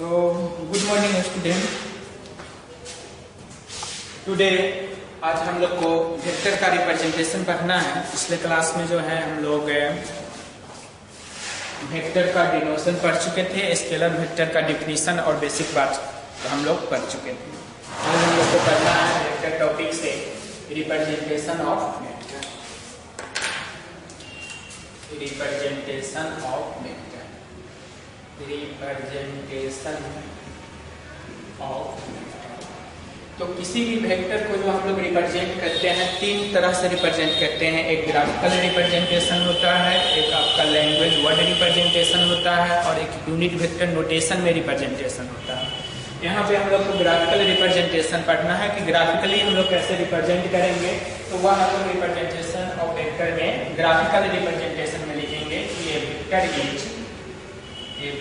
So, good morning student. Today आज हम लोग को वेक्टर का रिप्रेजेंटेशन पढ़ना है। पिछले क्लास में जो है हम लोग वेक्टर का डिनोशन पढ़ चुके थे, स्केलर वेक्टर का डिफिनीशन और बेसिक बात तो हम लोग पढ़ चुके थे। आज हम लोग को पढ़ना है वेक्टर टॉपिक से representation of vector. Representation of vector, representation of. तो किसी भी वेक्टर को जो हम लोग रिप्रेजेंट करते हैं तीन तरह से रिप्रेजेंट करते हैं। एक ग्राफिकल रिप्रेजेंटेशन होता है, एक आपका लैंग्वेज वर्ड रिप्रेजेंटेशन होता है और एक यूनिट वेक्टर नोटेशन में रिप्रेजेंटेशन होता है। यहाँ पे हम लोग को ग्राफिकल रिप्रेजेंटेशन पढ़ना है कि ग्राफिकली हम लोग कैसे रिप्रेजेंट करेंगे। तो वह हम लोग रिप्रेजेंटेशन ऑफ वेक्टर में ग्राफिकल रिप्रेजेंटेशन में लिखेंगे कि ये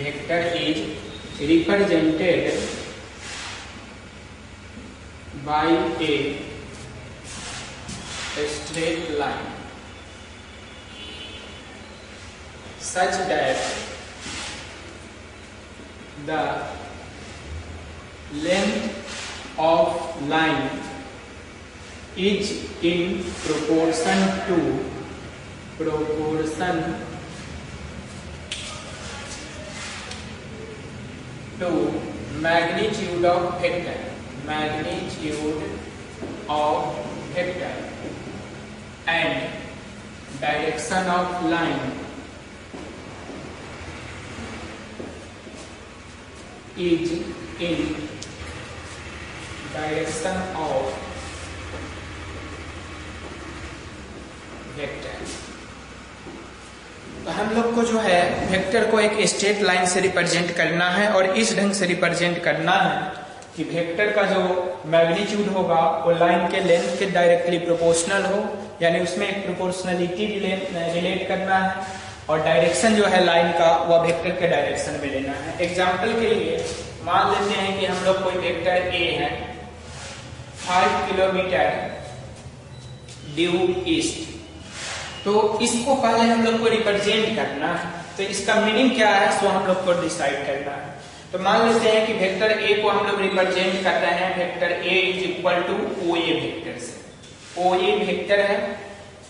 vector is represented by a straight line such that the length of line is in proportion to magnitude of vector and direction of line is in direction of vector। तो हम लोग को जो है वेक्टर को एक स्ट्रेट लाइन से represent करना है और इस ढंग से रिप्रेजेंट करना है कि वेक्टर का जो मैग्नीट्यूड होगा वो लाइन के लेंथ के डायरेक्टली प्रोपोर्शनल हो, यानी उसमें एक प्रोपोर्शनलिटी रिलेट करना है और डायरेक्शन जो है लाइन का वह वेक्टर के डायरेक्शन में लेना है। एग्जांपल के लिए मान लेते हैं कि हम लोग कोई वेक्टर ए है 5 किलोमीटर ड्यू ईस्ट, तो इसको पहले हम लोग को रिप्रेजेंट करना है। तो इसका मीनिंग क्या है सो हम लोग को डिसाइड करना है। तो मान लेते हैं कि वेक्टर ए को हम लोग रिप्रेजेंट कर रहे हैं vector A is equal to O A vector से। ओ ए वेक्टर है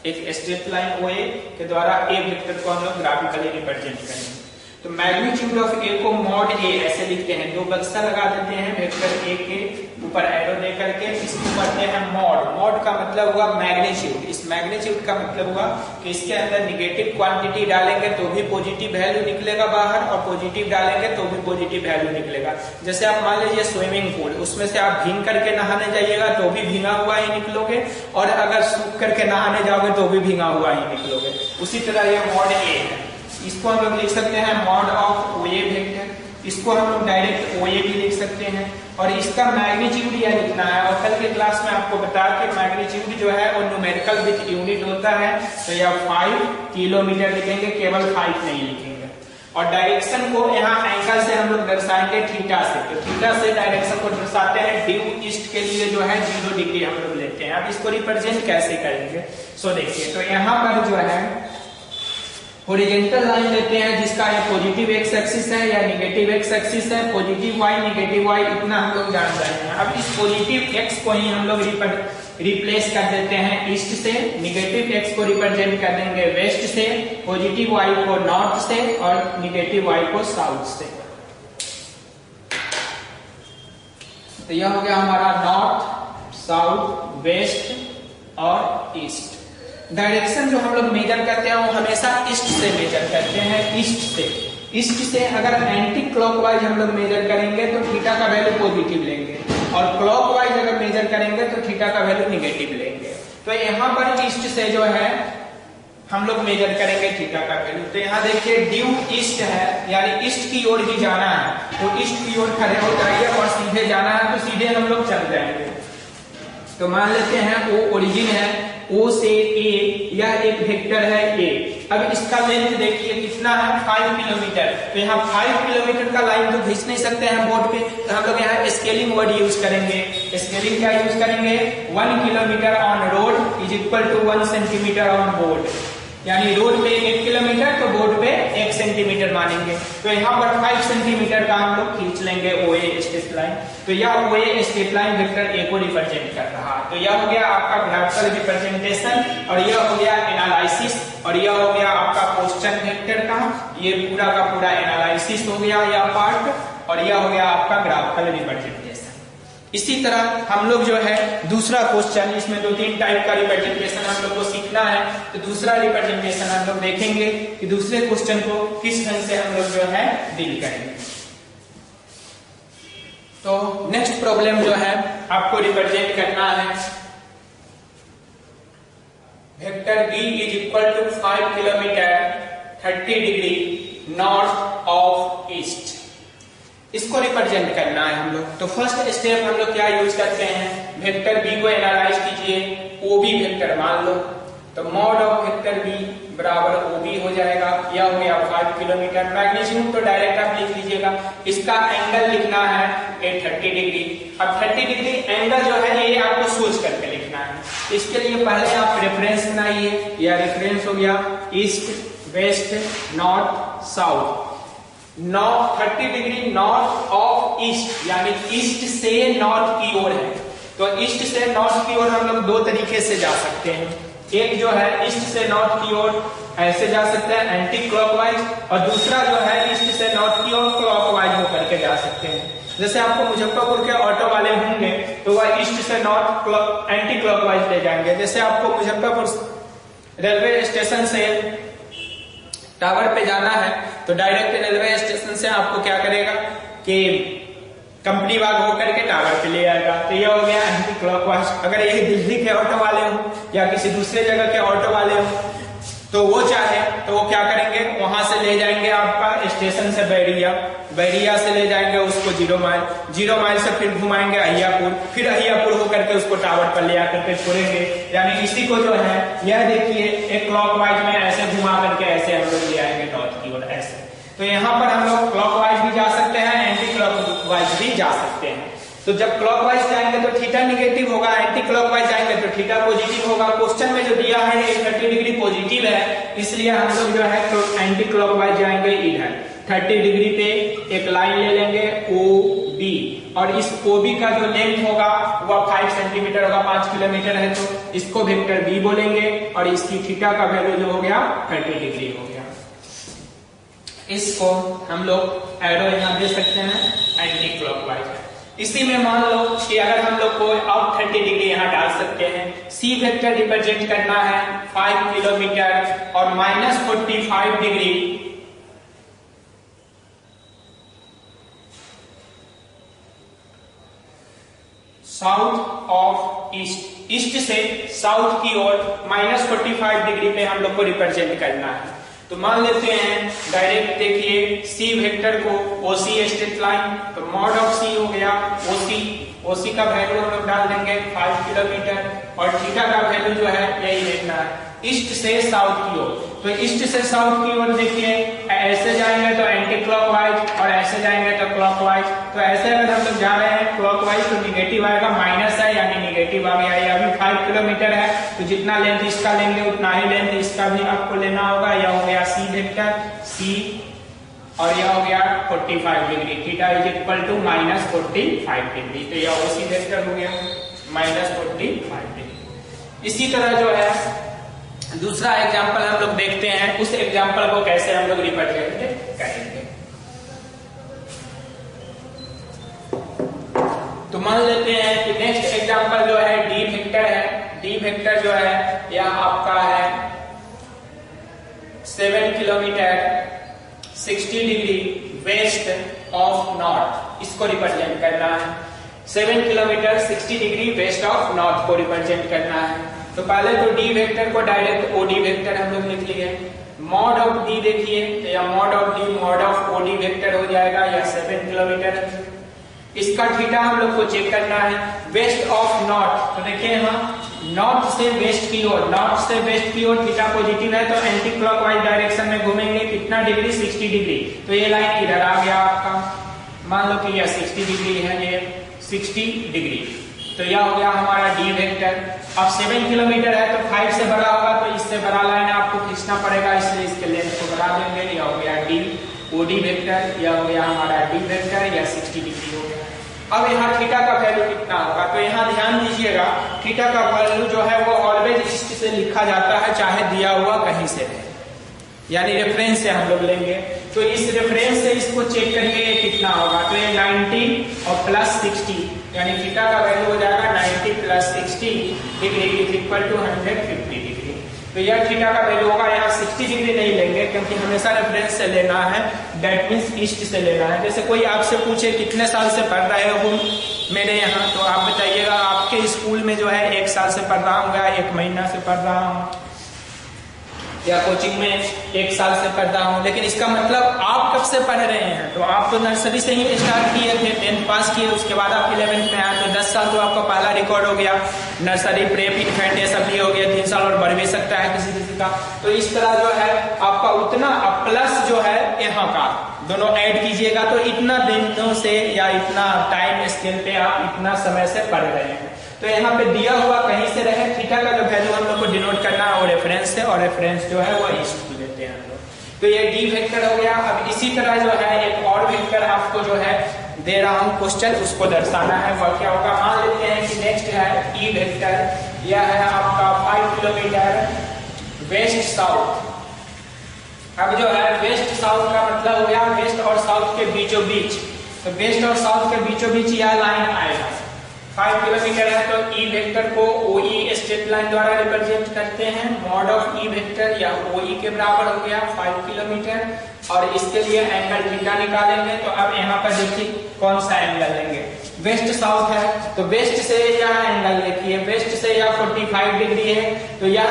एक स्ट्रेट लाइन ओ ए के द्वारा ए वेक्टर को हम लोग ग्राफिकली रिप्रेजेंट करेंगे। तो मैग्नीट्यूड ऑफ ए को मॉड ए ऐसे लिखते हैं, दो बक्सा लगा देते हैं वेक्टर ए के ऊपर एरो दे करके, इसको पढ़ते हैं मॉड। मॉड का मतलब हुआ मैग्नीट्यूड, इस मैग्नीट्यूड का मतलब हुआ कि इसके अंदर निगेटिव क्वांटिटी डालेंगे तो भी पॉजिटिव वैल्यू निकलेगा बाहर और पॉजिटिव डालेंगे तो भी पॉजिटिव वैल्यू निकलेगा। जैसे आप मान लीजिए स्विमिंग पूल, उसमें से आप भीग करके नहाने जाइएगा तो भी भीगा हुआ ही निकलोगे और अगर सूख करके नहाने जाओगे तो भी भीगा हुआ ही निकलोगे। उसी तरह ये मॉड ए है, इसको हम लोग लिख सकते हैं mod of O A vector. इसको हम लोग डायरेक्ट ओ ए भी लिख सकते हैं और इसका मैग्नीट्यूड यह लिखना है। और कल के क्लास में आपको बताया कि मैग्नीट्यूड जो है वो न्यूमेरिकल विथ यूनिट होता है, तो यह 5 किलोमीटर लिखेंगे, केवल 5 नहीं लिखेंगे। और डायरेक्शन को यहाँ एंगल से हम लोग दर्शाएंगे थीटा से। तो थीटा से डायरेक्शन को दर्शाते हैं। ड्यू ईस्ट के लिए जो है 0 डिग्री हम लोग लेते हैं। अब इसको रिप्रेजेंट कैसे करेंगे सो देखिए, तो यहाँ पर जो है हॉरिजॉन्टल लाइन लेते हैं जिसका ये पॉजिटिव एक्स एक्सिस है या निगेटिव एक्स एक्सिस है। पॉजिटिव वाई निगेटिव वाई इतना हम लोग जान रहे हैं। अब इस पॉजिटिव एक्स को ही हम लोग रिप्लेस कर देते हैं ईस्ट से, निगेटिव एक्स को रिप्रेजेंट कर देंगे वेस्ट से, पॉजिटिव वाई को नॉर्थ से और निगेटिव वाई को साउथ से। तो यह हो गया हमारा नॉर्थ, साउथ, वेस्ट और ईस्ट। डायरेक्शन जो हम लोग मेजर करते हैं वो हमेशा ईस्ट से मेजर करते हैं। ईस्ट से अगर एंटी क्लॉकवाइज हम लोग मेजर करेंगे तो थीटा का वैल्यू पॉजिटिव लेंगे और क्लॉकवाइज अगर मेजर करेंगे तो थीटा का वैल्यू निगेटिव लेंगे। तो यहाँ पर ईस्ट से जो है हम लोग मेजर करेंगे थीटा का वैल्यू। तो यहाँ देखिए ड्यू ईस्ट है, यानी ईस्ट की ओर ही जाना है, तो ईस्ट की ओर खड़े हो जाइए और सीधे जाना है तो सीधे हम लोग चल जाएंगे। तो मान लेते हैं वो ओरिजिन है, ओ से ए, यह एक वेक्टर है ए। अब इसका लेंथ देखिए कितना है 5 किलोमीटर। तो यहाँ 5 किलोमीटर का लाइन तो खींच नहीं सकते हैं बोर्ड पे, तो हम लोग यहाँ स्केलिंग वर्ड यूज करेंगे। स्केलिंग क्या यूज करेंगे, 1 kilometre on road is equal to 1 centimetre on board. यानी रोड पे 1 किलोमीटर तो बोर्ड पे 1 सेंटीमीटर मानेंगे। तो यहाँ पर 5 सेंटीमीटर का हम लोग खींच लेंगे। लेंगे OA स्ट्रेट लाइन, तो यह OA straight line vector A को रिप्रेजेंट कर रहा है। तो यह हो गया आपका ग्राफिकल रिप्रेजेंटेशन और यह हो गया एनालिसिस और यह हो गया आपका क्वेश्चन वेक्टर का, ये पूरा का पूरा एनालिसिस हो गया यह पार्ट और यह हो गया आपका ग्राफिकल रिप्रेजेंटेशन। इसी तरह हम लोग जो है दूसरा क्वेश्चन, इसमें 2-3 टाइप का रिप्रेजेंटेशन हम लोग को सीखना है, तो दूसरा रिप्रेजेंटेशन हम लोग देखेंगे कि दूसरे क्वेश्चन को किस ढंग से हम लोग जो है डील करेंगे। तो नेक्स्ट प्रॉब्लम जो है आपको रिप्रेजेंट करना है vector B is equal to 5 kilometre 30 degree north of east, इसको रिप्रेजेंट करना है हम लोग। तो फर्स्ट स्टेप हम लोग क्या यूज करते हैं, वेक्टर B को एनालाइज कीजिए, OB वेक्टर मान लो, तो मॉड ऑफ वेक्टर B बराबर OB हो जाएगा, यह हो गया 5 किलोमीटर। मैग्नीट्यूड तो डायरेक्ट आप लिख लीजिएगा, इसका एंगल लिखना है 30 डिग्री। अब 30 डिग्री एंगल जो है ये आपको सोच करके लिखना है, इसके लिए पहले आप रेफरेंस बनाइए, यह रेफरेंस हो गया east west north south. 30 degree north of east यानी ईस्ट से नॉर्थ की ओर है, तो ईस्ट से नॉर्थ की ओर हम लोग 2 तरीके से जा सकते हैं। एक जो है ईस्ट से नॉर्थ की ओर ऐसे जा सकते हैं एंटी क्लॉकवाइज, और दूसरा जो है ईस्ट से नॉर्थ की ओर क्लॉकवाइज होकर के जा सकते हैं। जैसे आपको मुजफ्फरपुर के ऑटो वाले होंगे तो वह ईस्ट से नॉर्थ एंटी क्लॉकवाइज ले जाएंगे। जैसे आपको मुजफ्फरपुर रेलवे स्टेशन से टावर पे जाना है तो डायरेक्ट रेलवे स्टेशन से आपको क्या करेगा कि कंपनी बाग होकर के टावर पे ले आएगा, तो यह हो गया एंटी क्लॉकवाइज। अगर यही दिल्ली के ऑटो वाले हो या किसी दूसरे जगह के ऑटो वाले हो तो वो चाहे तो वो क्या करेंगे, वहां से ले जाएंगे आपका स्टेशन से बैरिया से ले जाएंगे उसको 0 माइल से फिर घुमाएंगे अहियापुर, फिर अहियापुर होकर के उसको टावर पर ले आकर के छोड़ेंगे। यानी इसी को जो है यह देखिए एक क्लॉकवाइज में ऐसे घुमा करके ऐसे हम लोग ले आएंगे नॉर्थ की ओर ऐसे। तो यहाँ पर हम लोग क्लॉकवाइज भी जा सकते हैं, एंटी क्लॉकवाइज भी जा सकते हैं। तो जब क्लॉकवाइज जाएंगे तो थीटा निगेटिव होगा, एंटी क्लॉकवाइज जाएंगे तो थीटा पॉजिटिव होगा। क्वेश्चन में जो दिया है ये 30 डिग्री पॉजिटिव है, इसलिए हम लोग जो है एंटी क्लॉकवाइज जाएंगे इधर 30 डिग्री पे एक लाइन ले लेंगे OB, और इस OB का जो लेंथ होगा वह 5 सेंटीमीटर होगा, 5 किलोमीटर है, तो इसको वेक्टर B बोलेंगे और इसकी थीटा का वैल्यू जो हो गया 30 डिग्री हो गया। इसको हम लोग एरो यहाँ दे सकते हैं एंटी क्लॉकवाइज। इसी में मान लो कि अगर हम लोग को अब 30 डिग्री यहाँ डाल सकते हैं, C वेक्टर रिप्रेजेंट करना है 5 किलोमीटर और -45 degree south of east, east से साउथ की ओर -45 डिग्री पे हम लोग को रिप्रेजेंट करना है। तो मान लेते हैं डायरेक्ट देखिए C वेक्टर को OC स्ट्रेट लाइन, तो मॉड ऑफ C हो गया OC का वैल्यू हम लोग डाल देंगे 5 किलोमीटर और थीटा का वैल्यू जो है यही देखना है ईस्ट से साउथ की ओर। तो ईस्ट से साउथ की ओर देखिए ऐसे जाएंगे तो एंटी क्लॉकवाइज और ऐसे जाएंगे तो क्लॉकवाइज। तो ऐसे अगर हम लोग जा रहे हैं क्लॉकवाइज तो निगेटिव आएगा, माइनस है यानी निगेटिव आ गया। ये अभी 5 किलोमीटर है तो जितना लेंथ इसका लेंगे उतना ही लेंथ इसका भी आपको लेना होगा। यह हो गया C वेक्टर C और यह हो गया 45 degree, theta is equal to -45 degree, तो यह OC वेक्टर हो गया -45 डिग्री। इसी तरह जो है दूसरा एग्जांपल हम लोग देखते हैं, उस एग्जांपल को कैसे हम लोग रिप्रेजेंट करेंगे। तो मान लेते हैं कि नेक्स्ट एग्जांपल जो है D वेक्टर है। D वेक्टर जो है यह आपका है 7 kilometre 60 degree west of north, इसको रिप्रेजेंट करना है। 7 kilometre 60 degree west of north को रिप्रेजेंट करना है। तो पहले तो D वेक्टर को डायरेक्ट OD वेक्टर हम लोग लिख लिए। मॉड ऑफ D देखिए या mod of D mod of OD vector हो जाएगा या 7 किलोमीटर। इसका थीटा हम लोग को चेक करना है। वेस्ट ऑफ नॉर्थ, तो देखिए यहाँ नॉर्थ से वेस्ट की ओर, नॉर्थ से वेस्ट की ओर थीटा पॉजिटिव है तो एंटी क्लॉकवाइज डायरेक्शन में घूमेंगे कितना डिग्री 60 डिग्री। तो ये लाइन इधर आ गया आपका, मान लो कि यह 60 डिग्री है, ये 60 डिग्री, तो यह हो गया हमारा D वेक्टर। अब 7 किलोमीटर है तो 5 से बड़ा होगा तो इससे बड़ा लाइन आपको खींचना पड़ेगा, इसलिए इसके लेंथ को बढ़ा देंगे। यह हो गया D OD वेक्टर, यह हो गया हमारा D वेक्टर। किलोमीटर या 60 डिग्री हो गया। अब यहाँ थीटा का वैल्यू कितना होगा, तो यहाँ ध्यान दीजिएगा थीटा का वैल्यू जो है वो ऑलवेज ईस्ट से लिखा जाता है, चाहे दिया हुआ कहीं से रहे, यानी रेफरेंस से हम लोग लेंगे। तो इस रेफरेंस से इसको चेक करिए ये कितना होगा, तो ये 90 और प्लस 60, यानी थीटा का वैल्यू हो जाएगा 90 plus 60 degree is equal to 150 degree. तो यह थीटा का वैल्यू होगा। यहाँ 60 डिग्री नहीं लेंगे क्योंकि हमेशा रेफरेंस से लेना है, दैट मीन्स ईस्ट से लेना है। जैसे कोई आपसे पूछे कितने साल से पढ़ रहे हो मेरे यहाँ, तो आप बताइएगा आपके स्कूल में जो है 1 साल से पढ़ रहा हूँ या 1 महीना से पढ़ रहा हूँ, या कोचिंग में 1 साल से पढ़ रहा हूँ। लेकिन इसका मतलब आप कब से पढ़ रहे हैं, तो आप तो नर्सरी से ही स्टार्ट किए थे, 10th पास किए, उसके बाद आप 11th में आए, तो 10 साल तो आपका पहला रिकॉर्ड हो गया। नर्सरी, प्रेप, इन्फेंट ये सब हो गया, 3 साल और बढ़ भी सकता है किसी किसी का। तो इस तरह जो है आपका उतना प्लस जो है यहाँ का दोनों ऐड कीजिएगा, तो इतना दिनों से या इतना टाइम स्केल पे आप इतना समय से पढ़ रहे हैं। तो यहाँ पे दिया हुआ कहीं से रहे, थीटा का जो वैल्यू हम लोग को डिनोट करना है वो रेफरेंस से, और रेफरेंस जो है वो ईस्ट को लेते हैं हम लोग। तो ये डी वेक्टर हो गया। अब इसी तरह जो है एक और वेक्टर आपको जो है दे रहा हूँ क्वेश्चन, उसको दर्शाना है, वह क्या होगा। मान लेते हैं कि नेक्स्ट है ई वेक्टर, यह है आपका 5 किलोमीटर वेस्ट साउथ। अब जो है वेस्ट साउथ का मतलब हो गया वेस्ट और साउथ के बीचों बीच, तो वेस्ट और साउथ के बीचों बीच यह लाइन आएगा। 5 किलोमीटर है तो ई वेक्टर को OE स्ट्रेट लाइन द्वारा रिप्रेजेंट करते हैं। मॉड ऑफ ई वेक्टर या OE के बराबर हो गया 5 किलोमीटर, और इसके लिए एंगल थीटा निकालेंगे। तो अब यहाँ पर देखिए कौन सा एंगल लेंगे, वेस्ट साउथ है तो वेस्ट से यह एंगल देखिए, वेस्ट से यह 45 डिग्री है, तो यह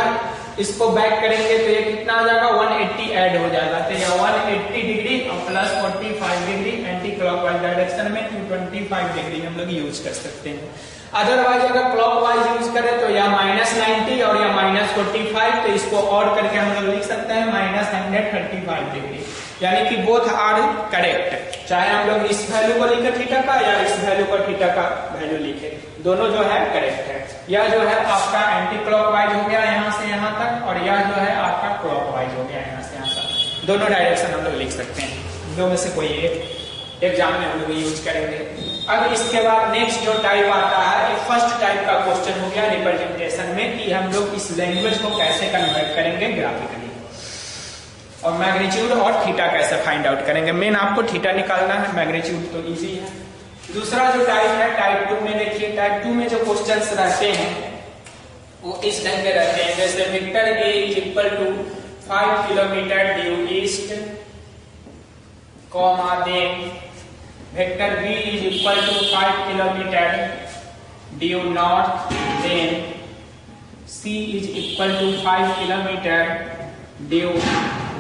इसको बैक करेंगे तो ये कितना आ जाएगा 180 ऐड हो जाएगा। तो यह 180 डिग्री और plus 45 degree anti clockwise direction में 225 डिग्री हम लोग यूज कर सकते हैं। अदरवाइज अगर क्लॉकवाइज यूज करें तो यह -90 और यह -45, तो इसको और करके हम लोग लिख सकते हैं -135 डिग्री, यानी कि बोथ आर करेक्ट। चाहे हम लोग इस वैल्यू को लिखे थीटा का या इस वैल्यू को थीटा का वैल्यू लिखे, दोनों जो है करेक्ट है। यह जो है आपका एंटी क्लॉकवाइज हो गया यहाँ से यहाँ तक, और यह जो है आपका क्लॉकवाइज हो गया यहाँ से यहाँ तक। दोनों डायरेक्शन हम लोग लिख सकते हैं, दो में से कोई एक एग्जाम में हम लोग यूज करेंगे। अब इसके बाद नेक्स्ट जो टाइप आता है, फर्स्ट टाइप का क्वेश्चन हो गया रिप्रेजेंटेशन में, कि हम लोग इस लैंग्वेज को कैसे कन्वर्ट करेंगे ग्राफिकली, और मैग्नीट्यूड और थीटा कैसे फाइंड आउट करेंगे। मेन आपको थीटा निकालना है, मैग्नीट्यूड तो इजी है। दूसरा जो टाइप है टाइप 2 में देखिए, टाइप 2 में जो क्वेश्चंस रहते हैं वो इस ढंग के रहते हैं, जैसे vector A is equal to 5 kilometre due east, comma then vector B is equal to 5 kilometre due north, then C is equal to 5 kilometre due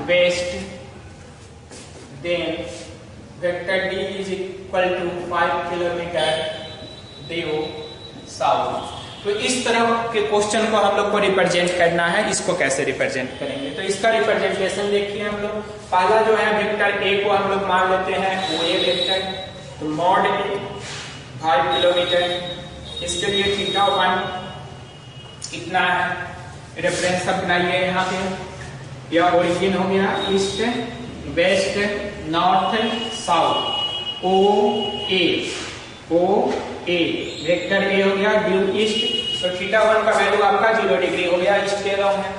west, then vector D is equal to 5 kilometre due south. तो इस तरह के question को हम लोग को represent करना है, इसको कैसे रिप्रेजेंट करेंगे, तो इसका रिप्रेजेंटेशन देखिए हम लोग। पहला जो है वेक्टर A को हम लोग मान लेते हैं OA वेक्टर, तो मॉड A 5 किलोमीटर, इसके लिए थीटा 1 कितना है, रेफरेंस सब बनाइए यहाँ पे। यह ओरिजिन हो गया east, west, north, south, OA vector A हो गया ड्यू ईस्ट, तो थीटा 1 का वैल्यू आपका 0 डिग्री हो गया ईस्ट के लॉन्ग है।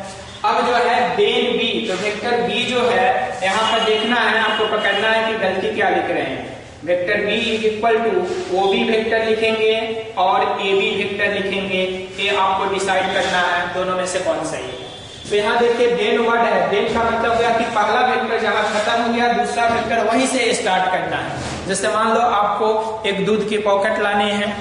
अब जो है देन B, तो वेक्टर B जो है यहाँ पर देखना है, आपको पकड़ना है कि गलती क्या लिख रहे हैं। Vector B is equal to OB vector लिखेंगे और AB वेक्टर लिखेंगे, ये आपको डिसाइड करना है दोनों में से कौन सही है। तो यहाँ देखिए देन वर्ड है, देन का मतलब गया कि पहला वेक्टर जहाँ खत्म हो गया दूसरा वेक्टर वहीं से स्टार्ट करना है। जैसे मान लो आपको एक दूध की पॉकेट लानी है,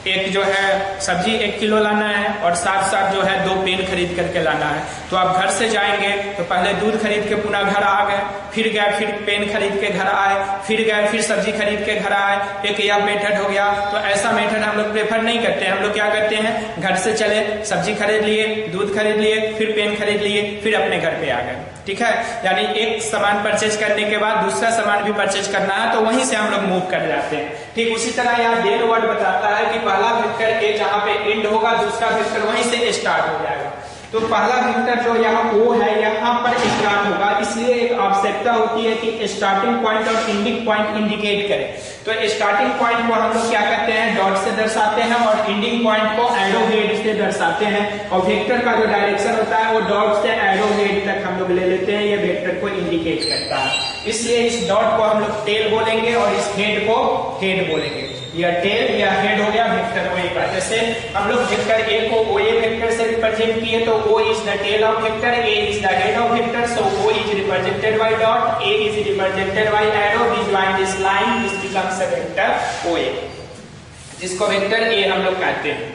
एक जो है सब्जी 1 किलो लाना है, और साथ साथ जो है 2 पेन खरीद करके लाना है। तो आप घर से जाएंगे तो पहले दूध खरीद के पुनः घर आ गए, फिर गए, फिर पेन खरीद के घर आए, फिर गए, फिर सब्जी खरीद के घर आए, एक यह मेथड हो गया। तो ऐसा मेथड हम लोग प्रेफर नहीं करते हैं। हम लोग क्या करते हैं, घर से चले, सब्जी खरीद लिए, दूध खरीद लिए, फिर पेन खरीद लिए, फिर अपने घर पे आ गए, ठीक है। यानी एक सामान परचेज करने के बाद दूसरा सामान भी परचेज करना है, तो वहीं से हम लोग मूव कर जाते हैं। ठीक उसी तरह यहाँ देन वर्ड बताता है कि पहला वेक्टर A जहाँ पे एंड होगा दूसरा वेक्टर वहीं से स्टार्ट हो जाएगा। तो तो पहला वेक्टर जो यहाँ O है यहाँ पर स्टार्ट होगा, इसलिए एक आवश्यकता होती है कि स्टार्टिंग पॉइंट और एंडिंग पॉइंट इंडिकेट करें। तो स्टार्टिंग पॉइंट को हम लोग क्या करते हैं, डॉट से दर्शाते हैं और एंडिंग पॉइंट को एरो हेड से दर्शाते हैं। और वेक्टर का जो डायरेक्शन होता है वो डॉट से एरो हेड तक हम लोग ले लेते हैं, ये वेक्टर को इंडिकेट करता है। इसलिए इस डॉट को हम लोग टेल बोलेंगे और इस हेड को हेड बोलेंगे। या टेल या हेड हो गया वेक्टर O का। जैसे हम लोग वेक्टर A को OA वेक्टर से रिप्रेजेंट किए तो O is the tail of vector, A is the head of vector, so O is represented by dot, A is represented by arrow, we join this line, this becomes a vector OA, जिसको vector A हम लोग कहते हैं।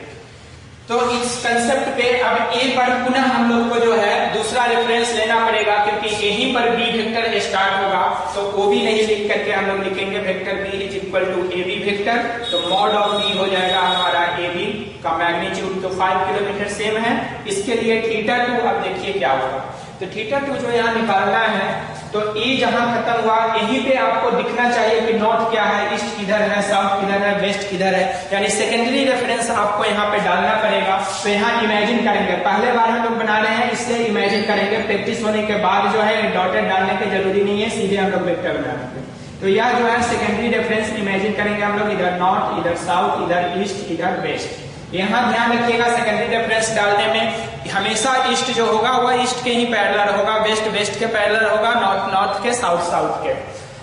तो इस concept पे अब A पर पुनः हम लोग को जो है दूसरा रेफरेंस लेना पड़ेगा, क्योंकि यहीं पर B वेक्टर स्टार्ट होगा। तो O भी नहीं लिख करके हम लोग लिखेंगे vector B is equal to AB vector. तो मॉड ऑफ B हो जाएगा हमारा AB का मैग्नीट्यूड, तो 5 किलोमीटर सेम है। इसके लिए θ2 अब देखिए क्या होगा। तो θ2 जो यहाँ निकालना है, तो E जहां खत्म हुआ यहीं पे आपको दिखना चाहिए कि नॉर्थ क्या है, ईस्ट किधर है, साउथ किधर है, वेस्ट किधर है, यानी सेकेंडरी रेफरेंस आपको यहाँ पे डालना पड़ेगा। तो यहाँ इमेजिन करेंगे, पहले बार हम लोग बना रहे हैं इसलिए इमेजिन करेंगे, प्रैक्टिस होने के बाद जो है डॉटेड डालने की जरूरी नहीं है, सीधे हम लोग वेक्टर बनाएंगे। तो यह जो है सेकेंडरी रेफरेंस इमेजिन करेंगे हम लोग, इधर नॉर्थ, इधर साउथ, इधर ईस्ट, इधर वेस्ट। यहाँ ध्यान रखिएगा सेकेंडरी रेफरेंस डालने में हमेशा ईस्ट जो होगा वह ईस्ट के ही पैरेलल होगा, वेस्ट वेस्ट के पैरेलल होगा, नॉर्थ नॉर्थ के, साउथ साउथ के।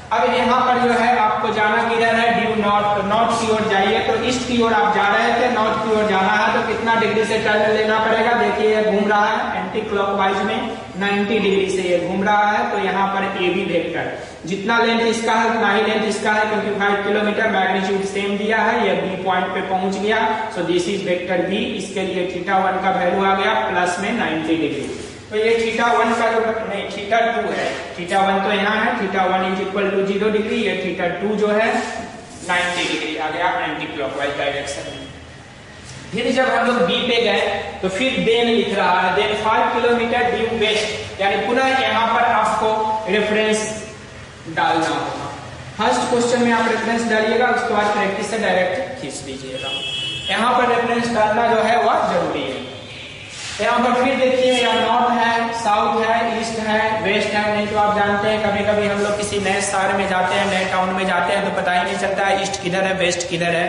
अब यहाँ पर जो है आपको जाना किधर है, ड्यू नॉर्थ, नॉर्थ की ओर जाइए। तो ईस्ट की ओर आप जा रहे थे, नॉर्थ की ओर जाना है तो कितना डिग्री से टर्न लेना पड़ेगा, देखिए ये घूम रहा है एंटी क्लॉकवाइज में 90 डिग्री से ये घूम रहा है। तो यहाँ पर AB वेक्टर जितना लेंथ इसका है उतना ही लेंथ इसका है, क्योंकि 5 किलोमीटर मैग्नीट्यूड सेम दिया है, ये B पॉइंट पे पहुंच गया। So this is vector B। इसके लिए θ1 का वैल्यू आ गया प्लस में 90 डिग्री। तो ये θ1 का जो नहीं θ2 है, θ1 तो यहाँ है, θ1 इज इक्वल टू 0 डिग्री, ये θ2 जो है 90 डिग्री आ गया एंटी क्लॉकवाइज डायरेक्शन में। फिर जब हम लोग B पे गए तो फिर देन लिख रहा है, देन 5 किलोमीटर ड्यू वेस्ट, यानी पुनः यहाँ पर आपको रेफरेंस डालना होगा। फर्स्ट क्वेश्चन में आप रेफरेंस डालिएगा, उसके बाद प्रैक्टिस से डायरेक्ट खींच लीजिएगा। यहाँ पर रेफरेंस डालना जो है वह जरूरी है। यहाँ पर फिर देखिए या नॉर्थ है, साउथ है, ईस्ट है, वेस्ट है। नहीं तो आप जानते हैं कभी कभी हम लोग किसी नए शहर में जाते हैं, नए टाउन में जाते हैं तो पता ही नहीं चलता है ईस्ट किधर है, वेस्ट किधर है।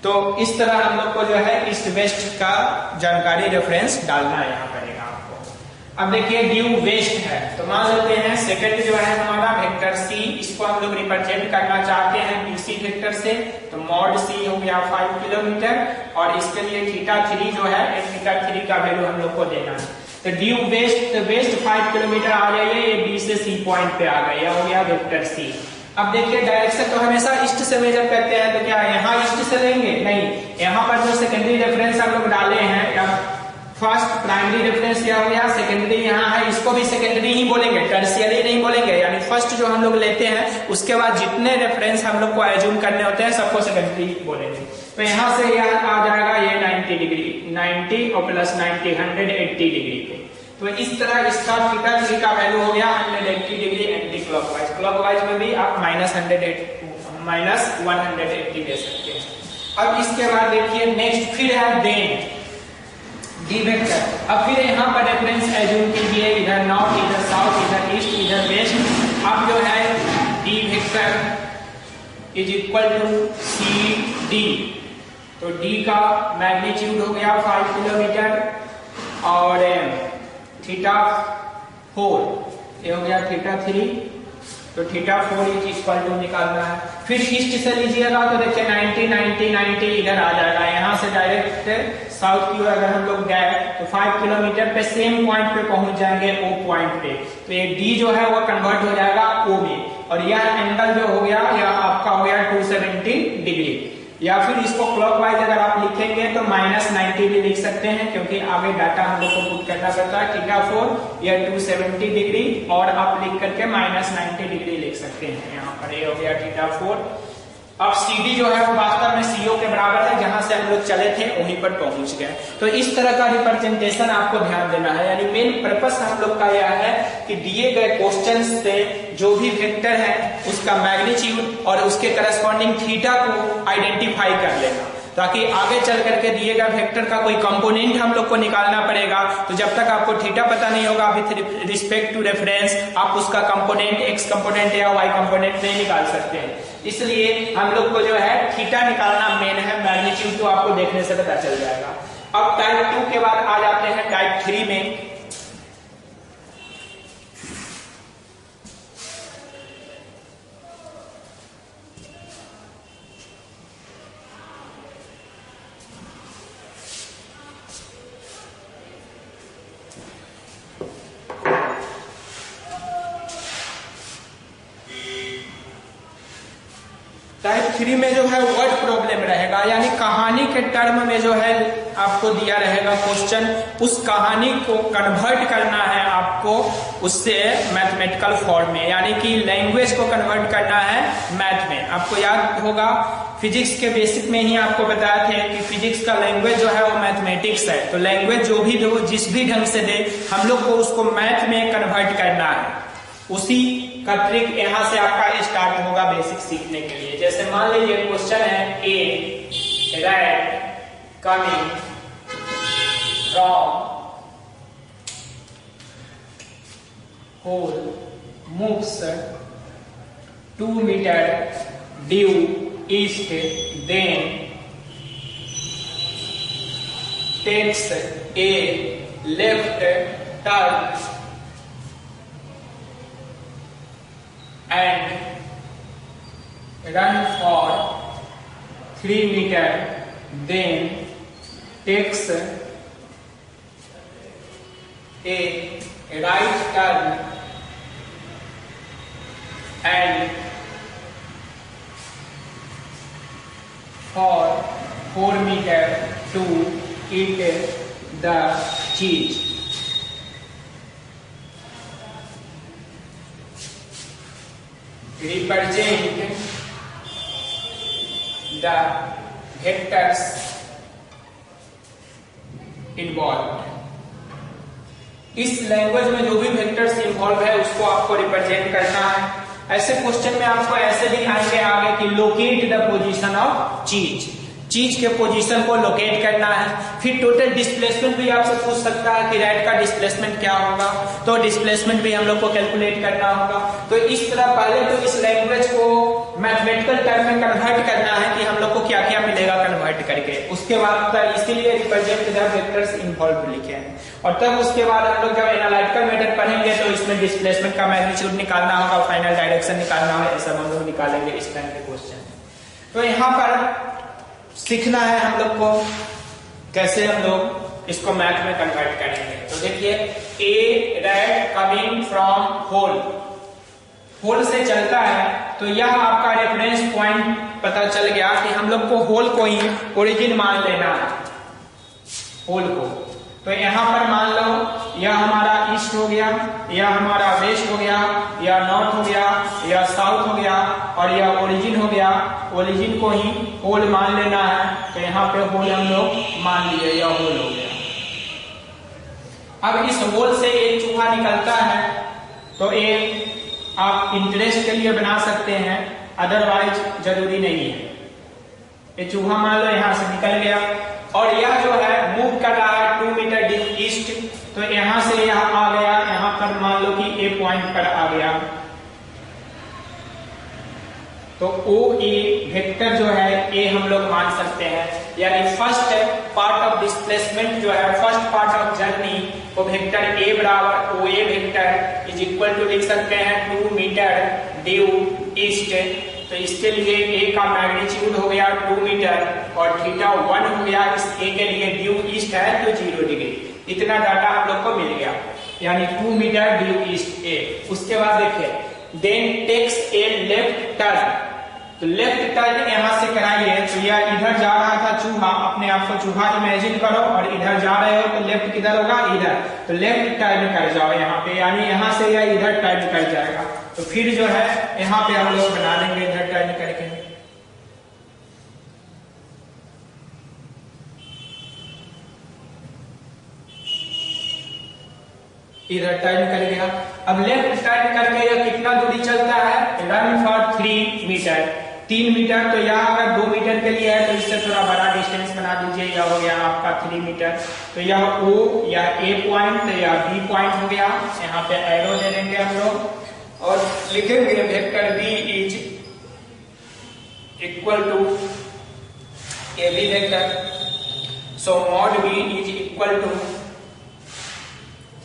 तो इस तरह हम लोग को जो है ईस्ट वेस्ट का जानकारी रेफरेंस डालना है यहाँ पड़ेगा आपको। अब देखिए ड्यू वेस्ट है, तो मान लेते हैं सेकंड जो है हमारा वेक्टर C, इसको हम लोग रिप्रेजेंट करना चाहते हैं BC वेक्टर से। तो मॉड C हो गया 5 किलोमीटर और इसके लिए θ3 जो है θ3 का वैल्यू हम लोग को देना है। तो ड्यू वेस्ट 5 किलोमीटर आ जाइए, ये B से C पॉइंट पे आ गया, यह हो गया वेक्टर C। अब देखिए डायरेक्शन तो हमेशा ईस्ट से मेजर करते हैं, तो क्या यहाँ ईस्ट से लेंगे, नहीं, यहाँ पर जो सेकेंडरी रेफरेंस हम लोग डाले हैं, फर्स्ट प्राइमरी रेफरेंस क्या हो गया, सेकेंडरी यहाँ है, इसको भी सेकेंडरी ही बोलेंगे, टर्शियरी नहीं बोलेंगे। यानी फर्स्ट जो हम लोग लेते हैं उसके बाद जितने रेफरेंस हम लोग को एज्यूम करने होते हैं सबको सेकेंडरी बोलेंगे। तो यहाँ से यह आ जाएगा ये 90 डिग्री, 90 और प्लस 90 180 डिग्री पे। तो इस तरह इसका θ3 का वैल्यू हो गया 180 डिग्री एंटी क्लॉकवाइज। क्लॉकवाइज में भी आप माइनस 180 दे सकते हैं। अब इसके बाद देखिए नेक्स्ट फिर है देन D वेक्टर। अब फिर यहाँ पर रेफरेंस एज्यूम कीजिए, इधर नॉर्थ, इधर साउथ, इधर ईस्ट, इधर वेस्ट। अब जो है D vector is equal to CD। तो D का मैग्नीट्यूड हो गया 5 किलोमीटर और θ4 ये हो गया θ3। तो θ4 इज इक्वल टू निकालना है। फिर ईस्ट से लीजिएगा तो देखिए 90 90 90 इधर आ जाएगा। यहाँ से डायरेक्ट साउथ की ओर अगर हम लोग गए तो 5 किलोमीटर पे सेम पॉइंट पे पहुंच जाएंगे O पॉइंट पे। तो ये D जो है वो कन्वर्ट हो जाएगा O में, और यह एंगल जो हो गया यह आपका हो गया 270 डिग्री। या फिर इसको क्लॉकवाइज अगर आप लिखेंगे तो -90 भी लिख सकते हैं, क्योंकि आगे डाटा हम लोग को पुट करना पड़ता है। θ4 या 270 डिग्री और आप लिख करके -90 डिग्री लिख सकते हैं। यहाँ पर ये हो गया θ4। अब CD जो है वो वास्तव में CO के बराबर है, जहां से हम लोग चले थे वहीं पर पहुंच गए। तो इस तरह का रिप्रेजेंटेशन आपको ध्यान देना है। यानी मेन पर्पस हम लोग का यह है कि दिए गए क्वेश्चन से जो भी वेक्टर है उसका मैग्नीट्यूड और उसके करस्पॉन्डिंग थीटा को आइडेंटिफाई कर लेना। ताकि आगे चल करके दिए गए वेक्टर का कोई कंपोनेंट हम लोग को निकालना पड़ेगा। तो जब तक आपको थीटा पता नहीं होगा विथ रिस्पेक्ट टू रेफरेंस, आप उसका कंपोनेंट एक्स कंपोनेंट या वाई कंपोनेंट नहीं निकाल सकते हैं। इसलिए हम लोग को जो है थीटा निकालना मेन है, मैग्नीट्यूड तो आपको देखने से पता चल जाएगा। अब टाइप 2 के बाद आ जाते हैं टाइप 3 में। टाइप 3 में जो है वर्ड प्रॉब्लम रहेगा, यानी कहानी के टर्म में जो है आपको दिया रहेगा क्वेश्चन, उस कहानी को कन्वर्ट करना है आपको उससे मैथमेटिकल फॉर्म में, यानी कि लैंग्वेज को कन्वर्ट करना है मैथ में। आपको याद होगा फिजिक्स के बेसिक में ही आपको बताया थे कि फिजिक्स का लैंग्वेज जो है वो मैथमेटिक्स है। तो लैंग्वेज जो भी दो, जिस भी ढंग से दे, हम लोग को उसको मैथ में कन्वर्ट करना है। उसी का ट्रिक यहाँ से आपका स्टार्ट होगा बेसिक सीखने के लिए। जैसे मान लीजिए क्वेश्चन है a rat coming from hole moves 2 metre due east, then takes a left turn and run for 3 meters, then takes a right turn and for 4 meters to eat the cheese. Represent the vectors involved. इस language में जो भी vectors involve है उसको आपको represent करना है। ऐसे क्वेश्चन में आपको ऐसे भी आएंगे आगे कि लोकेट द पोजीशन ऑफ चीज, चीज के पोजीशन को लोकेट करना है। फिर टोटल डिस्प्लेसमेंट भी आपसे पूछ सकता है कि रैट का डिस्प्लेसमेंट क्या होगा, तो डिस्प्लेसमेंट भी हम लोग को कैलकुलेट करना होगा। तो इस तरह पहले तो इस लैंग्वेज को मैथमेटिकल टर्म में कन्वर्ट करना है कि हम लोग को क्या क्या मिलेगा कन्वर्ट करके। उसके बाद इसीलिए रिप्रेजेंट द वेक्टर्स इन्वॉल्व लिखे हैं। और तब उसके बाद हम लोग जब एनालिटिकल मेथड पढ़ेंगे तो इसमें डिस्प्लेसमेंट का मैग्नीट्यूड निकालना होगा, फाइनल डायरेक्शन निकालना होगा, ऐसा हम लोग निकालेंगे इस टाइम के क्वेश्चन। तो यहाँ पर सीखना है हम लोग को कैसे हम लोग इसको मैथ में कन्वर्ट करेंगे। तो देखिए a rat coming from hole, hole से चलता है, तो यह आपका रेफरेंस पॉइंट पता चल गया कि हम लोग को होल को ही ओरिजिन मान लेना है, होल को। तो यहाँ पर मान लो यह हमारा ईस्ट हो गया, यह हमारा वेस्ट हो गया, या नॉर्थ हो गया, या साउथ हो गया, और यह ओरिजिन हो गया। ओरिजिन को ही होल मान लेना है, तो यहाँ पे होल हम लोग मान लिए, यह होल हो गया। अब इस होल से एक चूहा निकलता है, तो एक आप इंटरेस्ट के लिए बना सकते हैं, अदरवाइज जरूरी नहीं है। ये चूहा मान लो यहाँ से निकल गया, और यह जो है मूव कर रहा है 2 मीटर ड्यू ईस्ट, तो यहां से यह आ गया, यहां पर मान लो कि ए पॉइंट पर आ गया। तो ओ ए वेक्टर जो है ए हम लोग मान सकते हैं, यानी फर्स्ट पार्ट ऑफ डिस्प्लेसमेंट जो है, फर्स्ट पार्ट ऑफ जर्नी वो वेक्टर ए बराबर ओ A vector is equal to लिख सकते हैं 2 मीटर ड्यू ईस्ट। तो इसके लिए ए का मैग्नीट्यूड हो गया 2 मीटर और थीटा 1 हो गया। इस ए के लिए ड्यू ईस्ट है तो 0 डिग्री। इतना डाटा हम लोग को मिल गया, यानी 2 मीटर ड्यू ईस्ट ए। उसके बाद देखिए then takes a left turn, तो लेफ्ट टर्न यहां से कराइए, तो यह इधर जा रहा था चूहा, अपने आप को चूहा इमेजिन करो, और इधर जा रहे हो तो लेफ्ट किधर होगा, इधर। तो लेफ्ट टर्न कर जाओ यहाँ पे, यानी यहाँ से यह इधर टर्न कर जाएगा। तो फिर जो है यहाँ पे हम लोग बना लेंगे इधर टर्न करके। इधर टर्न कर गया। अब लेफ्ट टर्न करके यह कितना दूरी चलता है, रन फॉर 3 मीटर, 3 मीटर, तो यह अगर 2 मीटर के लिए है तो इससे थोड़ा बड़ा डिस्टेंस बना दीजिए, यह हो गया आपका 3 मीटर। तो यह O या A पॉइंट या B पॉइंट हो गया, यहाँ पे एरो दे देंगे हम लोग और लिखेंगे vector B is equal to AB vector. So mod B is equal to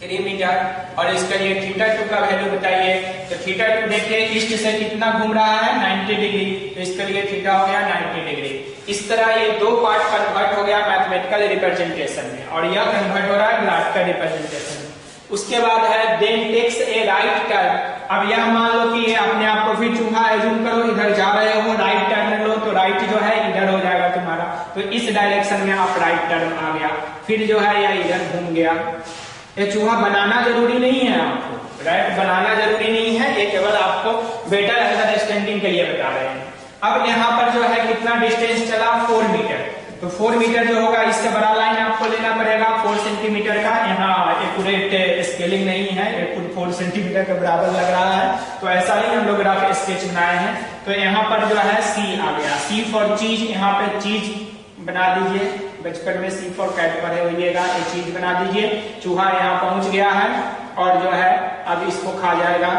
3 metre और इसके लिए θ2 का वैल्यू बताइए। तो θ2 देखिए ईस्ट से कितना घूम रहा है 90 डिग्री, तो इसके लिए थीटा हो गया 90 डिग्री। इस तरह ये दो पार्ट कन्वर्ट हो गया मैथमेटिकल रिप्रेजेंटेशन में और यह कन्वर्ट हो रहा है ग्राफिकल रिप्रेजेंटेशन में। उसके बाद है देन टेक्स ए राइट टर्न। अब यह मान लो कि ये अपने आप को फिर चूहा एज्यूम करो इधर जा रहे हो, राइट टर्न लो, तो राइट जो है इधर हो जाएगा तुम्हारा, तो इस डायरेक्शन में आप राइट टर्न आ गया, फिर जो है यह इधर घूम गया। ये चूहा बनाना जरूरी नहीं है आपको, राइट बनाना जरूरी नहीं है, ये केवल आपको बेटर अंडरस्टैंडिंग के लिए बता रहे हैं। अब यहाँ पर जो है कितना डिस्टेंस चला 4 मीटर, तो 4 मीटर जो होगा इससे बड़ा लाइन आपको लेना पड़ेगा 4 सेंटीमीटर का। यहाँ एक्यूरेट स्केलिंग नहीं है, 4 सेंटीमीटर के बराबर लग रहा है, तो ऐसा ही हम लोग रफ स्केच बनाए हैं। तो यहाँ पर जो है C आ गया, C फॉर चीज, यहाँ पे चीज बना दीजिए, बचपन में C फॉर कैट पढ़े होइएगा, ये चीज बना दीजिए। चूहा यहाँ पहुंच गया है और जो है अब इसको खा जाएगा।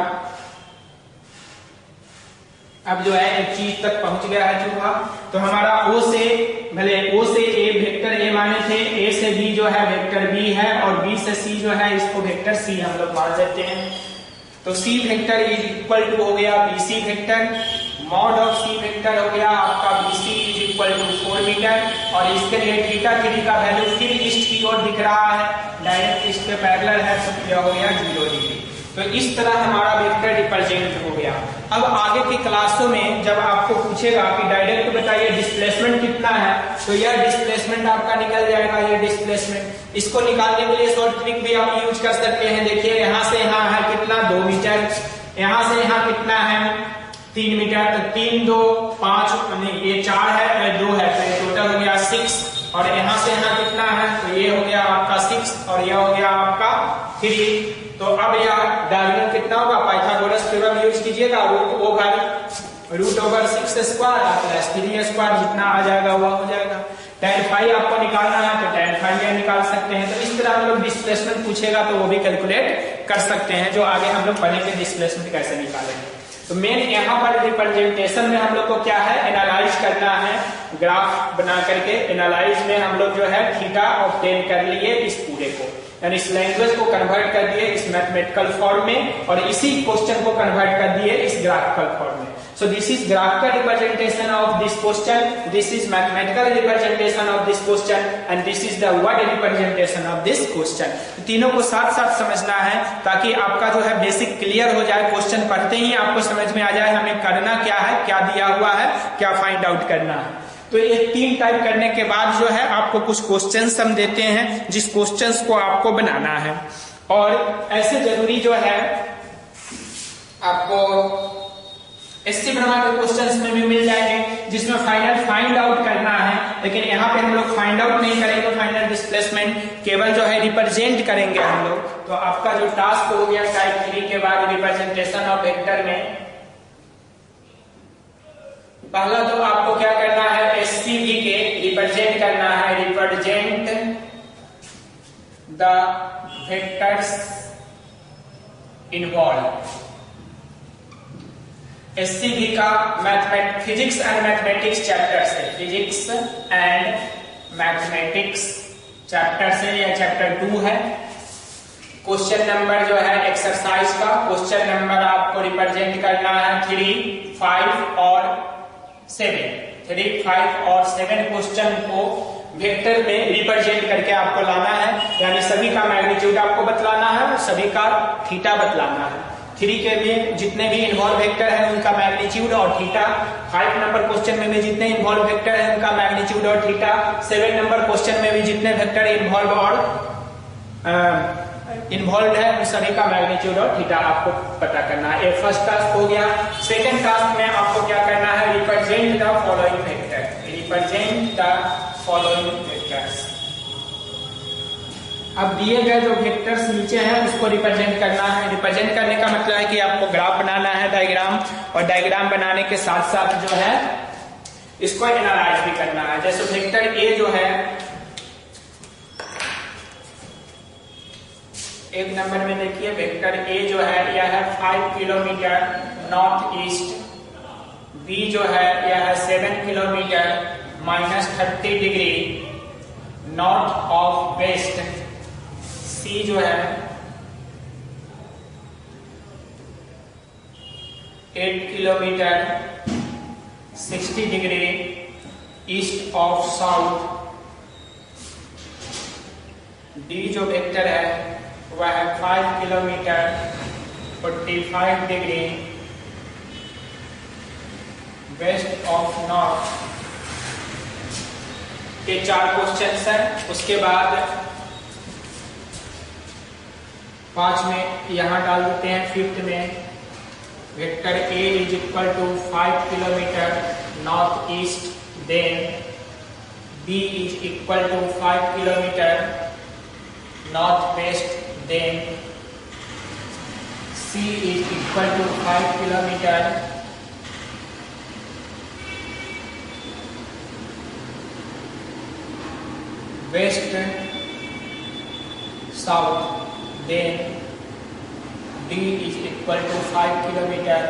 अब जो है एक चीज तक पहुंच गया है चूहा, तो हमारा O से भले O से A वेक्टर A माने थे, A से B जो है वेक्टर B है और B से C जो है इसको वेक्टर C हम लोग मान देते हैं। तो C vector is equal to हो गया BC vector, mod of C vector हो गया आपका BC is equal to 4 metre और इसके लिए θ3 का वैल्यू फिर ईस्ट की ओर दिख रहा है, डायरेक्ट ईस्ट पे पैरेलल है, तो यह हो गया 0 डिग्री। तो इस तरह हमारा वेक्टर रिप्रेजेंट हो गया। अब आगे की क्लासों में जब आपको पूछेगा कि डायरेक्ट बताइए डिस्प्लेसमेंट कितना है, तो यह डिस्प्लेसमेंट आपका निकल जाएगा, ये डिस्प्लेसमेंट। इसको निकालने के लिए शॉर्ट ट्रिक भी आप यूज कर सकते हैं। देखिए यहाँ से यहाँ है कितना 2 मीटर, यहाँ से यहाँ कितना है 3 मीटर, तो 3 2 5 नहीं ये 4 है 2 है, तो ये टोटल हो गया 6 और यहाँ से यहाँ कितना है, तो ये हो गया आपका 6 और यह हो गया आपका 3। तो अब यह डायगोनल कितना होगा, पाइथागोरस थ्योरम यूज कीजिएगा, root over 6 square plus 3 square, जितना आ जाएगा वह हो जाएगा। tan फाई आपको निकालना है तो tan फाई में निकाल सकते हैं। तो इस तरह हम लोग डिस्प्लेसमेंट पूछेगा तो वो भी कैलकुलेट कर सकते हैं, जो आगे हम लोग पढ़ेंगे डिस्प्लेसमेंट कैसे निकालेंगे। तो मेन यहाँ पर रिप्रेजेंटेशन में हम लोग को क्या है, एनालाइज करना है, ग्राफ बना करके एनालाइज में हम लोग जो है थीटा ऑब्टेन कर लिए इस पूरे को, यानी इस लैंग्वेज को कन्वर्ट कर दिए इस मैथमेटिकल फॉर्म में और इसी क्वेश्चन को कन्वर्ट कर दिए इस ग्राफिकल फॉर्म में। So this is graphical representation of this question, this is mathematical representation of this question and this is the word representation of this question. तीनों को साथ साथ समझना है ताकि आपका जो है बेसिक क्लियर हो जाए, क्वेश्चन पढ़ते ही आपको समझ में आ जाए हमें करना क्या है, क्या दिया हुआ है, क्या फाइंड आउट करना है। तो ये 3 टाइप करने के बाद जो है आपको कुछ क्वेश्चंस हम देते हैं, जिस क्वेश्चंस को आपको बनाना है। और ऐसे जरूरी जो है आपको एससी ब्रह्मा के क्वेश्चंस में भी मिल जाएंगे जिसमें फाइनल फाइंड आउट करना है, लेकिन यहाँ पे हम लोग फाइंड आउट नहीं करेंगे फाइनल डिस्प्लेसमेंट, केवल जो है रिप्रेजेंट करेंगे हम लोग। तो आपका जो टास्क हो गया टाइप 3 के बाद रिप्रेजेंटेशन ऑफ वेक्टर में, पहला तो आपको क्या करना है, एससीवी के रिप्रेजेंट करना है, represent the vectors involve. SCV का फिजिक्स एंड मैथमेटिक्स चैप्टर से, फिजिक्स एंड मैथमेटिक्स चैप्टर से, यह चैप्टर 2 है। क्वेश्चन नंबर जो है एक्सरसाइज का क्वेश्चन नंबर आपको रिप्रेजेंट करना है 3, 5 और 7। 3, 5 और 7 क्वेश्चन को वेक्टर में रिप्रेजेंट करके आपको लाना है, यानी सभी का मैग्नीट्यूड आपको बतलाना है, सभी का थीटा बतलाना है। 3 के में जितने भी इन्वॉल्व वेक्टर है उनका मैग्नीट्यूड और थीटा, 5 नंबर क्वेश्चन में भी जितने इन्वॉल्व वेक्टर है उनका मैग्नीट्यूड और थीटा, 7 नंबर क्वेश्चन में भी जितने वेक्टर इन्वॉल्व है उन सभी का मैग्नीट्यूड और थीटा आपको पता करना है। ये फर्स्ट टास्क हो गया। सेकंड टास्क में आपको क्या करना है, represent the following vector, represent the following vectors. अब दिए गए जो वेक्टर्स नीचे हैं उसको रिप्रेजेंट करना है। रिप्रेजेंट करने का मतलब है कि आपको ग्राफ बनाना है, डायग्राम, और डायग्राम बनाने के साथ साथ जो है इसको एनालाइज भी करना है। जैसे वेक्टर ए जो है, एक नंबर में देखिए वेक्टर ए जो है यह है 5 किलोमीटर नॉर्थ ईस्ट, बी जो है यह है 7 kilometre -30 degree north of west, C जो है 8 kilometre 60 degree east of south, D जो वेक्टर है वह है 5 kilometre 45 degree west of north. ये 4 क्वेश्चंस हैं। उसके बाद 5 में यहां डाल देते हैं। 5th में vector A is equal to 5 kilometre north east, then B is equal to 5 kilometre north west, then C is equal to 5 kilometer west south, then D is equal to 5 kilometer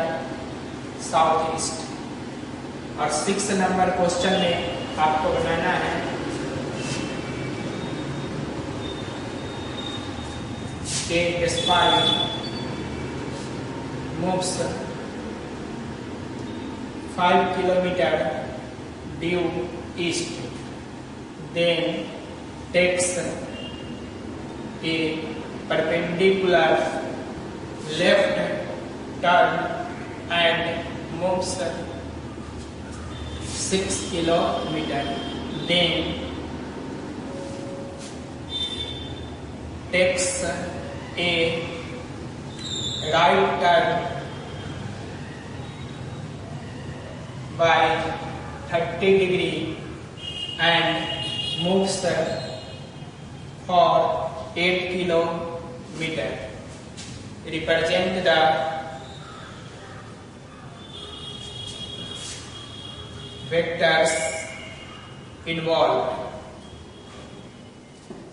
southeast। और 6 number question में आपको बनाना है A spine moves 5 kilometer due east, then takes a perpendicular left turn and moves 6 kilometer, then takes a right turn by 30 degree and moves for 8 kilometer। Represent the vectors involved।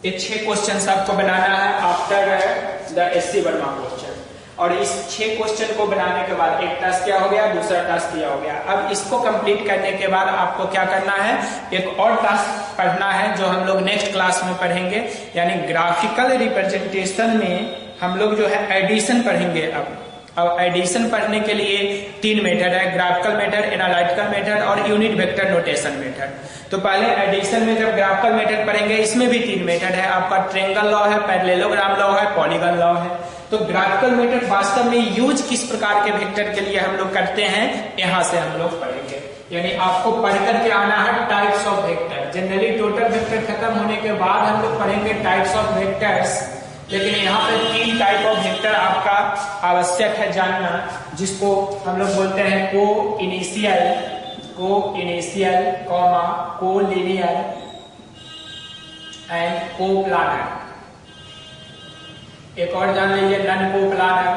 ये 6 question आपको बनाना है after the SC Verma question. और इस 6 question को बनाने के बाद एक टास्क क्या हो गया, दूसरा टास्क किया हो गया। अब इसको कंप्लीट करने के बाद आपको क्या करना है, एक और टास्क पढ़ना है जो हम लोग नेक्स्ट क्लास में पढ़ेंगे, यानी ग्राफिकल रिप्रेजेंटेशन में हम लोग जो है एडिशन पढ़ेंगे। अब एडिशन पढ़ने के लिए 3 मेथड है, ग्राफिकल मेथड, एनालिटिकल मेथड और यूनिट वेक्टर नोटेशन मेथड। तो पहले एडिशन में जब ग्राफिकल मेथड पढ़ेंगे, इसमें भी 3 मेथड है आपका, ट्रायंगल लॉ है, पैरेललोग्राम लॉ है, पॉलीगन लॉ है। तो ग्राफिकल मेथड वास्तव में यूज किस प्रकार के वेक्टर के लिए हम लोग करते हैं, यहां से हम लोग पढ़ेंगे। यानी आपको पढ़ करके आना है types of vector. Generally total vector खत्म होने के बाद हम लोग पढ़ेंगे टाइप्स ऑफ वेक्टर्स, लेकिन यहाँ पे 3 टाइप ऑफ वेक्टर आपका आवश्यक है जानना, जिसको हम लोग बोलते हैं को इनिशियल, को लीनियर एंड को प्लानर। एक और जान लीजिए नन को प्लानर।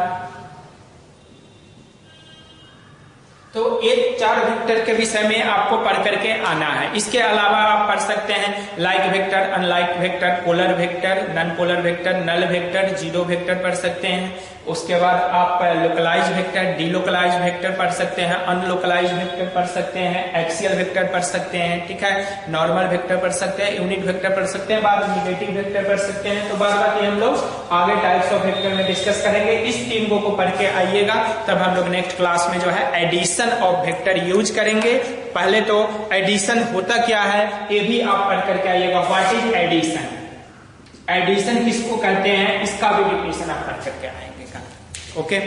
तो ये 4 वेक्टर के विषय में आपको पढ़ करके आना है। इसके अलावा आप पढ़ सकते हैं like vector, unlike vector, polar vector, non polar vector, null vector, zero vector पढ़ सकते हैं। उसके बाद आप लोकलाइज वेक्टर, डीलोकलाइज वेक्टर पढ़ सकते हैं, अनलोकलाइज वेक्टर पढ़ सकते हैं, एक्सियल वेक्टर पढ़ सकते हैं, ठीक है, नॉर्मल वेक्टर पढ़ सकते हैं, यूनिट वेक्टर पढ़ सकते हैं, बाद में नेगेटिव वेक्टर पढ़ सकते हैं। तो बाद बाकी हम लोग आगे टाइप्स ऑफ वेक्टर में डिस्कस करेंगे। इस 3 को पढ़ के आइएगा, तब हम लोग नेक्स्ट क्लास में जो है एडिशन ऑफ वेक्टर यूज करेंगे। पहले तो एडिशन होता क्या है ये भी आप पढ़ करके आइएगा। व्हाट इज एडिशन, एडिशन किसको कहते हैं, इसका भी डिफिनेशन आप पढ़ करके आएंगे। ओके।